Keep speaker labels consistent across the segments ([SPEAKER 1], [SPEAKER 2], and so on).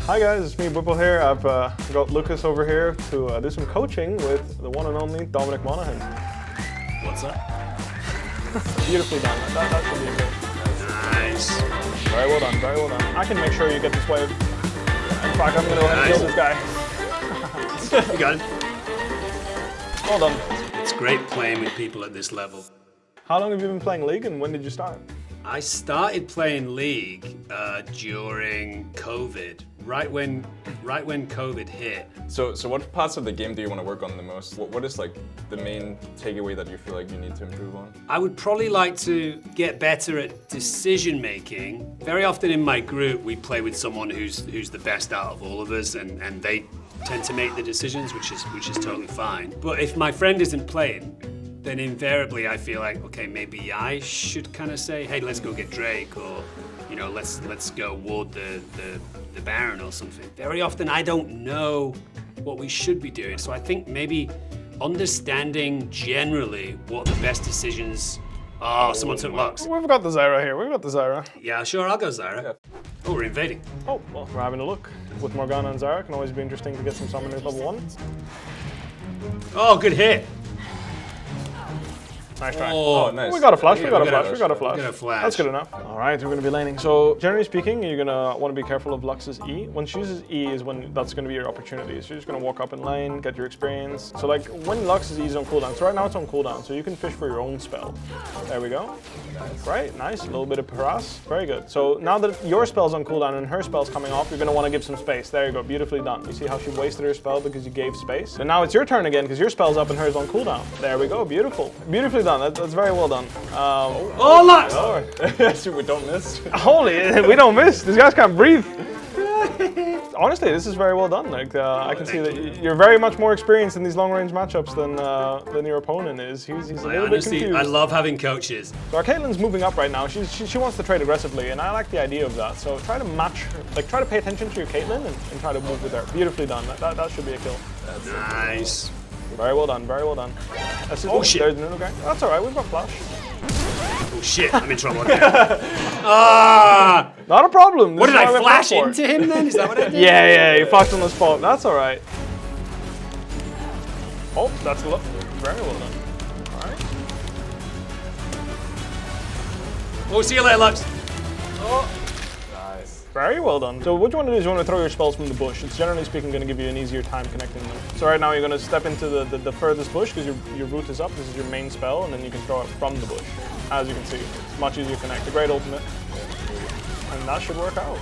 [SPEAKER 1] Hi guys, it's me, Bwipo here. I've got Lucas over here to do some coaching with the one and only Dominic Monaghan.
[SPEAKER 2] What's up?
[SPEAKER 1] Beautifully done. That should be good.
[SPEAKER 2] Nice.
[SPEAKER 1] Very well done, very well done. I can make sure you get this wave. In fact, I'm going to go ahead and kill this guy.
[SPEAKER 2] You got it.
[SPEAKER 1] Well done.
[SPEAKER 2] It's great playing with people at this level.
[SPEAKER 1] How long have you been playing League and when did you start?
[SPEAKER 2] I started playing League during COVID, right when COVID hit.
[SPEAKER 3] So what parts of the game do you want to work on the most? What is like the main takeaway that you feel like you need to improve on?
[SPEAKER 2] I would probably like to get better at decision making. Very often in my group, we play with someone who's the best out of all of us, and they tend to make the decisions, which is totally fine. But if my friend isn't playing, then invariably I feel like, okay, maybe I should kind of say, hey, let's go get Drake, or let's go ward the Baron or something. Very often I don't know what we should be doing, so I think maybe understanding generally what the best decisions are. Someone took Lux.
[SPEAKER 1] We've got the Zyra here, we've got the Zyra.
[SPEAKER 2] Yeah, sure, I'll go Zyra.
[SPEAKER 3] Yeah.
[SPEAKER 2] Oh, we're invading.
[SPEAKER 1] Oh, well, we're having a look. With Morgana and Zyra, it can always be interesting to get some summoners level 1.
[SPEAKER 2] Oh, good hit.
[SPEAKER 1] Nice try.
[SPEAKER 3] Oh, nice.
[SPEAKER 1] We got a flash, we got a
[SPEAKER 2] got
[SPEAKER 1] flash.
[SPEAKER 2] a flash.
[SPEAKER 1] That's good enough. All right, we're going to be laning. So generally speaking, you're going to want to be careful of Lux's E. When she uses E is when that's going to be your opportunity. So you're just going to walk up in lane, get your experience. So like when Lux's E is on cooldown, so right now it's on cooldown, so you can fish for your own spell. There we go. Right, nice, a little bit of harass. Very good. So now that your spell's on cooldown and her spell's coming off, you're going to want to give some space. There you go, beautifully done. You see how she wasted her spell because you gave space? And now it's your turn again because your spell's up and hers on cooldown. There we go, beautiful. Beautifully done, that's very well done.
[SPEAKER 2] Oh, Lux!
[SPEAKER 3] Yes, we don't miss.
[SPEAKER 1] Holy, we don't miss. These guys can't breathe. Honestly, this is very well done. Like I can see that you're very much more experienced in these long-range matchups than your opponent is. He's a little bit confused.
[SPEAKER 2] I love having coaches.
[SPEAKER 1] So our Caitlyn's moving up right now. She wants to trade aggressively, and I like the idea of that. So try to match, like try to pay attention to your Caitlyn and try to move with her. Beautifully done. That should be a kill.
[SPEAKER 2] That's nice.
[SPEAKER 1] Very well done. Very well done.
[SPEAKER 2] Oh shit!
[SPEAKER 1] There's Nuno guy. That's all right. We've got flash.
[SPEAKER 2] Oh shit! I'm in trouble again. Ah!
[SPEAKER 1] Not a problem.
[SPEAKER 2] What did I flash into him then? Is that what I did?
[SPEAKER 1] Yeah, you flashed on the spot. That's all right. Oh, that's very well done. All right.
[SPEAKER 2] Oh, see you later, Lux.
[SPEAKER 1] Oh.
[SPEAKER 3] Nice.
[SPEAKER 1] Very well done. So what you want to do is you want to throw your spells from the bush. It's generally speaking going to give you an easier time connecting them. So right now you're going to step into the furthest bush because your root is up. This is your main spell, and then you can throw it from the bush. As you can see, it's much easier to connect. A great ultimate. And that should work out.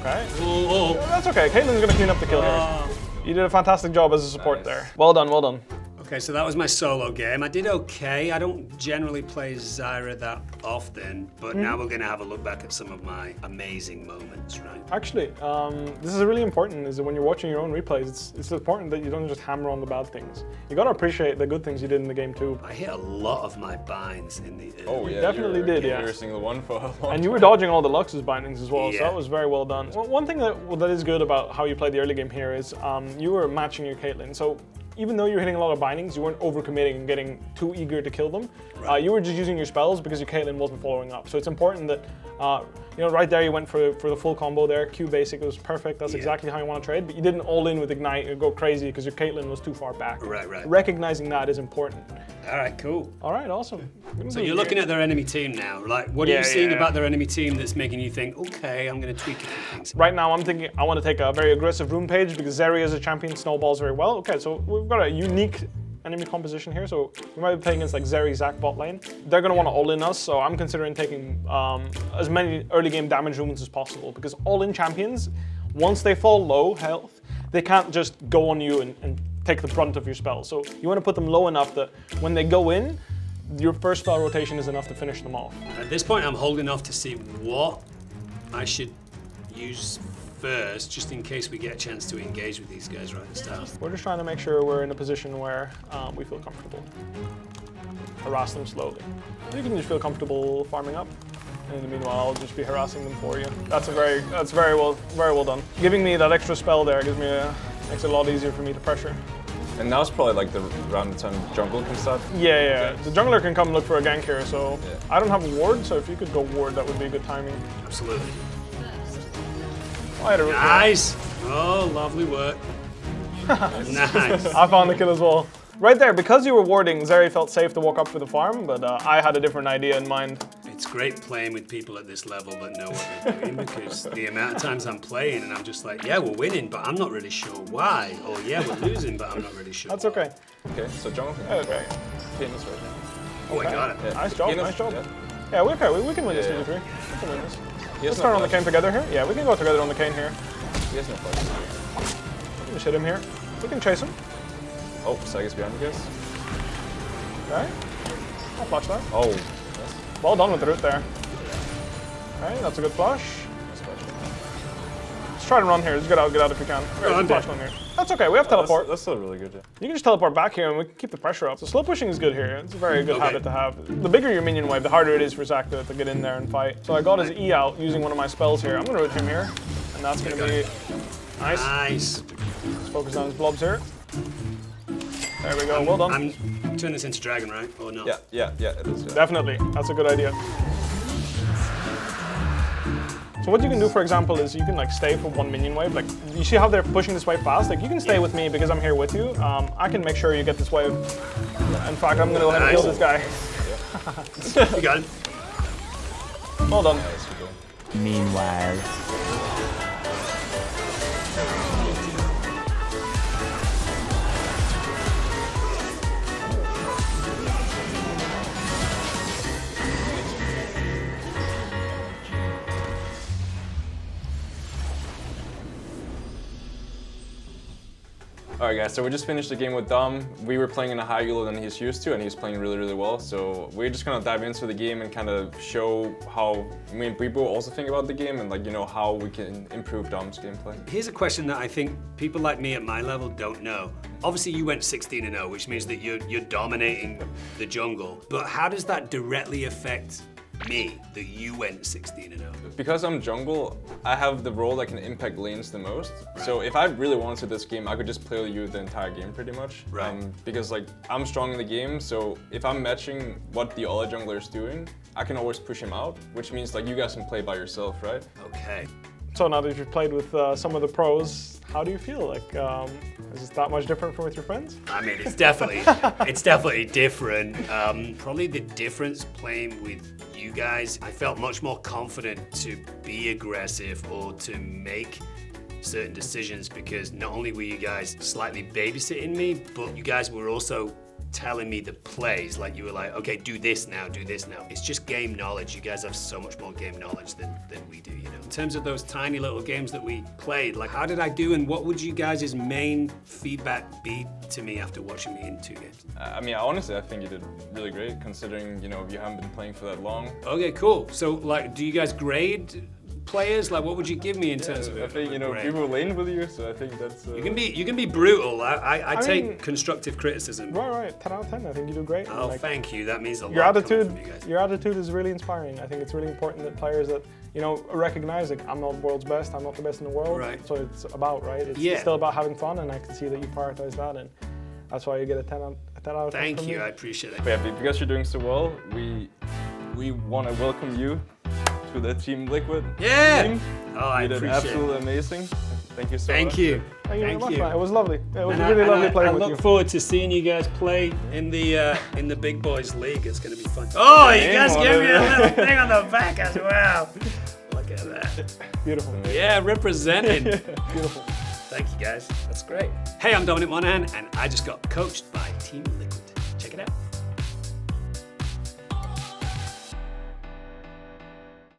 [SPEAKER 1] Okay.
[SPEAKER 2] Oh.
[SPEAKER 1] That's okay. Caitlyn's going to clean up the kill here. You did a fantastic job as a support there. Well done, well done.
[SPEAKER 2] Okay, so that was my solo game. I did okay. I don't generally play Zyra that often, but now we're gonna have a look back at some of my amazing moments, right?
[SPEAKER 1] Actually, this is really important, is that when you're watching your own replays, it's important that you don't just hammer on the bad things. You gotta appreciate the good things you did in the game too.
[SPEAKER 2] I hit a lot of my binds in the
[SPEAKER 3] Oh yeah,
[SPEAKER 1] definitely did, yeah.
[SPEAKER 3] Every single one for a long
[SPEAKER 1] And you were
[SPEAKER 3] time.
[SPEAKER 1] dodging all the Lux's bindings as well,
[SPEAKER 2] Yeah.
[SPEAKER 1] so that was very well done. One thing that is good about how you played the early game here is you were matching your Caitlyn. So even though you were hitting a lot of bindings, you weren't overcommitting and getting too eager to kill them.
[SPEAKER 2] Right.
[SPEAKER 1] You were just using your spells because your Caitlyn wasn't following up. So it's important that, right there you went for the full combo there. Q basic was perfect. That's exactly how you want to trade. But you didn't all in with Ignite and go crazy because your Caitlyn was too far back.
[SPEAKER 2] Right.
[SPEAKER 1] Recognizing that is important.
[SPEAKER 2] All right, cool.
[SPEAKER 1] All right, awesome.
[SPEAKER 2] So you're looking at their enemy team now. Like, what are you seeing about their enemy team that's making you think, okay, I'm going to tweak a few things?
[SPEAKER 1] Right now, I'm thinking I want to take a very aggressive room page because Zeri as a champion snowballs very well. Okay, so we've got a unique enemy composition here. So we might be playing against like Zeri, Zac bot lane. They're going to want to all-in us, so I'm considering taking as many early game damage rooms as possible because all-in champions, once they fall low health, they can't just go on you and take the brunt of your spell. So you want to put them low enough that when they go in, your first spell rotation is enough to finish them off.
[SPEAKER 2] At this point, I'm holding off to see what I should use first, just in case we get a chance to engage with these guys right at the start.
[SPEAKER 1] We're just trying to make sure we're in a position where we feel comfortable. Harass them slowly. You can just feel comfortable farming up. And in the meanwhile, I'll just be harassing them for you. That's very well done. Giving me that extra spell there makes it a lot easier for me to pressure.
[SPEAKER 3] And now's probably like around the time jungle can start.
[SPEAKER 1] Yeah. The jungler can come look for a gank here, so I don't have a ward, so if you could go ward, that would be good timing.
[SPEAKER 2] Absolutely.
[SPEAKER 1] I had a root here.
[SPEAKER 2] Nice. Oh, lovely work. Nice.
[SPEAKER 1] I found the kill as well. Right there, because you were warding, Zeri felt safe to walk up for the farm, but I had a different idea in mind.
[SPEAKER 2] It's great playing with people at this level that know what they're doing, because the amount of times I'm playing and I'm just like, yeah, we're winning, but I'm not really sure why. Or yeah, we're losing, but I'm not really sure.
[SPEAKER 1] That's okay.
[SPEAKER 3] Okay, so jungle.
[SPEAKER 1] Okay.
[SPEAKER 3] Famous right now.
[SPEAKER 2] Oh, I got it.
[SPEAKER 3] Yeah.
[SPEAKER 1] Nice job, nice job. Yeah, we can win this 2v3. We can win this. Let's turn on the Kayn together here. Yeah, we can go together on the Kayn here.
[SPEAKER 3] He has no flash.
[SPEAKER 1] Just hit him here. We can chase him.
[SPEAKER 3] Oh, Sagas behind you guys.
[SPEAKER 1] Okay. I'll flash that.
[SPEAKER 3] Oh, yes.
[SPEAKER 1] Well done with the root there. Okay, that's a good flash. Let's try to run here. Just get out if you can.
[SPEAKER 2] I'm
[SPEAKER 1] Flash one here. That's okay, we have teleport.
[SPEAKER 3] That's still really good, yeah.
[SPEAKER 1] You can just teleport back here and we can keep the pressure up. So slow pushing is good here. It's a very good habit to have. The bigger your minion wave, the harder it is for Zach to get in there and fight. So I got his E out using one of my spells here. I'm gonna root him here. And that's gonna be nice.
[SPEAKER 2] Nice.
[SPEAKER 1] Let's focus on his blobs here. There we go, well done.
[SPEAKER 2] I'm turning this into dragon, right? Or not?
[SPEAKER 3] Yeah, it is. Yeah.
[SPEAKER 1] Definitely, that's a good idea. So what you can do, for example, is you can like stay for one minion wave. Like, you see how they're pushing this wave fast? Like, you can stay with me because I'm here with you. I can make sure you get this wave. In fact, I'm gonna go ahead and kill this guy.
[SPEAKER 2] You got it.
[SPEAKER 1] Well done.
[SPEAKER 4] Meanwhile.
[SPEAKER 3] Alright guys, so we just finished the game with Dom. We were playing in a higher elo than he's used to, and he's playing really, really well. So we're just gonna dive into the game and kind of show how me and Bwipo also think about the game and like, you know, how we can improve Dom's gameplay.
[SPEAKER 2] Here's a question that I think people like me at my level don't know. Obviously you went 16-0, which means that you're dominating the jungle. But how does that directly affect me, that you went 16-0?
[SPEAKER 3] Because I'm jungle, I have the role that can impact lanes the most.
[SPEAKER 2] Right.
[SPEAKER 3] So if I really wanted this game, I could just play you the entire game pretty much.
[SPEAKER 2] Right.
[SPEAKER 3] Because like, I'm strong in the game, so if I'm matching what the other jungler is doing, I can always push him out, which means like you guys can play by yourself, right?
[SPEAKER 2] Okay.
[SPEAKER 1] So now that you've played with some of the pros, how do you feel? Like, is it that much different from with your friends?
[SPEAKER 2] I mean, it's definitely different. Probably the difference playing with you guys, I felt much more confident to be aggressive or to make certain decisions because not only were you guys slightly babysitting me, but you guys were also telling me the plays. Like you were like, okay, do this now, do this now. It's just game knowledge. You guys have so much more game knowledge than we do, you know. In terms of those tiny little games that we played, like how did I do and what would you guys' main feedback be to me after watching me in 2 games?
[SPEAKER 3] I mean, honestly, I think you did really great considering, you know, you haven't been playing for that long.
[SPEAKER 2] Okay, cool. So like, do you guys grade players? Like, what would you give me in terms of?
[SPEAKER 3] I think, you know, people lane with you, so I think that's.
[SPEAKER 2] You can be brutal. I take
[SPEAKER 1] mean,
[SPEAKER 2] constructive criticism.
[SPEAKER 1] Right. 10 out of 10. I think you do great.
[SPEAKER 2] Oh, thank you. That means a lot.
[SPEAKER 1] Your
[SPEAKER 2] coming
[SPEAKER 1] attitude,
[SPEAKER 2] from you guys.
[SPEAKER 1] your attitude is really inspiring. I think it's really important that players that, you know, recognize like I'm not the world's best. I'm not the best in the world.
[SPEAKER 2] Right.
[SPEAKER 1] So it's about It's still about having fun, and I can see that you prioritize that, and that's why you get a 10 out of 10.
[SPEAKER 2] Thank
[SPEAKER 1] from
[SPEAKER 2] you.
[SPEAKER 1] me.
[SPEAKER 2] I appreciate it.
[SPEAKER 3] But yeah, because you're doing so well, we want to welcome you to the Team Liquid team.
[SPEAKER 2] Oh, I
[SPEAKER 3] You did
[SPEAKER 2] appreciate
[SPEAKER 3] absolutely
[SPEAKER 2] it.
[SPEAKER 3] amazing. Thank you so much.
[SPEAKER 2] Thank you.
[SPEAKER 1] Thank you very much,
[SPEAKER 2] you.
[SPEAKER 1] man. It was lovely. It was
[SPEAKER 2] And
[SPEAKER 1] really lovely playing
[SPEAKER 2] I
[SPEAKER 1] with you.
[SPEAKER 2] look forward to seeing you guys play in the big boys league. It's going to be fun. Oh, you guys give me a little thing on the back as well. Look at that.
[SPEAKER 1] Beautiful.
[SPEAKER 2] Yeah, representing.
[SPEAKER 1] Beautiful.
[SPEAKER 2] Thank you guys. That's great. Hey, I'm Dominic Monaghan, and I just got coached by Team Liquid.